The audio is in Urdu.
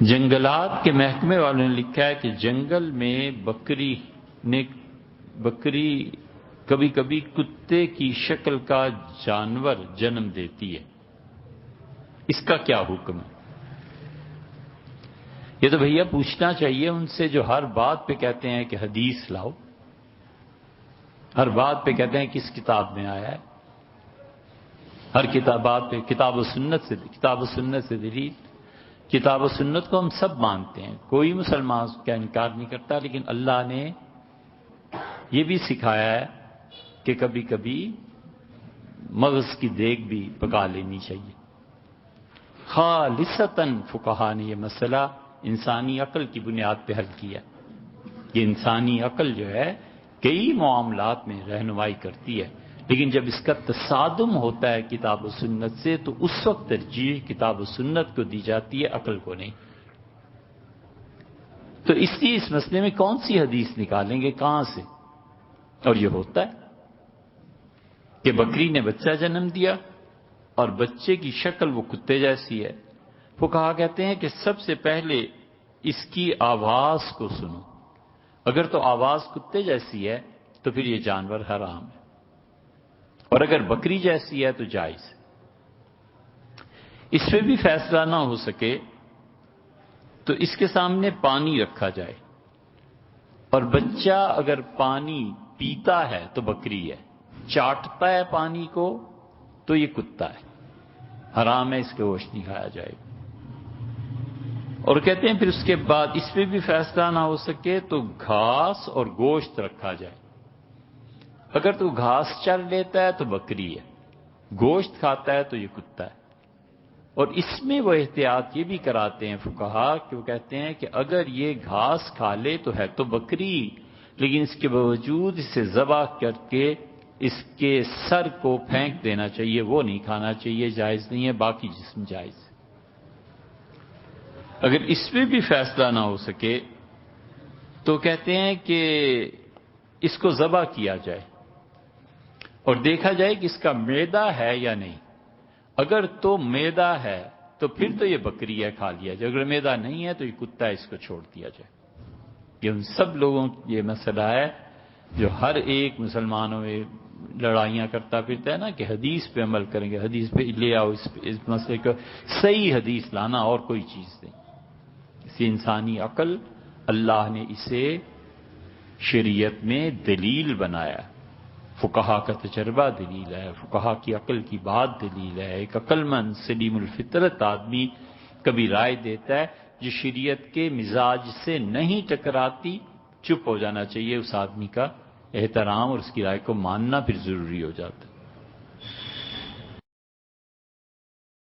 جنگلات کے محکمے والوں نے لکھا ہے کہ جنگل میں بکری کبھی کبھی کتے کی شکل کا جانور جنم دیتی ہے، اس کا کیا حکم ہے؟ یہ تو بھیا پوچھنا چاہیے ان سے جو ہر بات پہ کہتے ہیں کہ حدیث لاؤ، ہر بات پہ کہتے ہیں کس کتاب میں آیا ہے، ہر بات پہ کتاب و سنت سے دلیل۔ کتاب و سنت کو ہم سب مانتے ہیں، کوئی مسلمان اس کا انکار نہیں کرتا، لیکن اللہ نے یہ بھی سکھایا ہے کہ کبھی کبھی مغز کی دیگ بھی پکا لینی چاہیے۔ خالصتاً فقہا نے یہ مسئلہ انسانی عقل کی بنیاد پہ حل کیا۔ یہ انسانی عقل جو ہے کئی معاملات میں رہنمائی کرتی ہے، لیکن جب اس کا تصادم ہوتا ہے کتاب و سنت سے تو اس وقت ترجیح کتاب و سنت کو دی جاتی ہے، عقل کو نہیں۔ تو اس لیے اس مسئلے میں کون سی حدیث نکالیں گے، کہاں سے؟ اور یہ ہوتا ہے کہ بکری نے بچہ جنم دیا اور بچے کی شکل وہ کتے جیسی ہے، وہ کہا کہتے ہیں کہ سب سے پہلے اس کی آواز کو سنو، اگر تو آواز کتے جیسی ہے تو پھر یہ جانور حرام ہے، اور اگر بکری جیسی ہے تو جائز ہے۔ اس پہ بھی فیصلہ نہ ہو سکے تو اس کے سامنے پانی رکھا جائے، اور بچہ اگر پانی پیتا ہے تو بکری ہے، چاٹتا ہے پانی کو تو یہ کتا ہے، حرام ہے، اس کے گوشت نہیں کھایا جائے گا۔ اور کہتے ہیں پھر اس کے بعد اس پہ بھی فیصلہ نہ ہو سکے تو گھاس اور گوشت رکھا جائے، اگر تو گھاس چر لیتا ہے تو بکری ہے، گوشت کھاتا ہے تو یہ کتا ہے۔ اور اس میں وہ احتیاط یہ بھی کراتے ہیں فقہا کہ وہ کہتے ہیں کہ اگر یہ گھاس کھا لے تو ہے تو بکری، لیکن اس کے باوجود اسے ذبح کر کے اس کے سر کو پھینک دینا چاہیے، وہ نہیں کھانا چاہیے، جائز نہیں ہے، باقی جسم جائز ہے۔ اگر اس پہ بھی فیصلہ نہ ہو سکے تو کہتے ہیں کہ اس کو ذبح کیا جائے اور دیکھا جائے کہ اس کا معدہ ہے یا نہیں، اگر تو معدہ ہے تو پھر تو یہ بکری ہے، کھا لیا جائے، اگر معدہ نہیں ہے تو یہ کتا ہے، اس کو چھوڑ دیا جائے۔ یہ ان سب لوگوں یہ مسئلہ ہے جو ہر ایک مسلمانوں میں لڑائیاں کرتا پھرتا ہے نا کہ حدیث پہ عمل کریں گے، حدیث پہ لے آؤ، اس مسئلے کو صحیح حدیث لانا اور کوئی چیز نہیں۔ اسی انسانی عقل اللہ نے اسے شریعت میں دلیل بنایا، فقہا کا تجربہ دلیل ہے، فقہا کی عقل کی بات دلیل ہے۔ ایک عقل مند سلیم الفطرت آدمی کبھی رائے دیتا ہے جو شریعت کے مزاج سے نہیں ٹکراتی، چپ ہو جانا چاہیے، اس آدمی کا احترام اور اس کی رائے کو ماننا پھر ضروری ہو جاتا ہے۔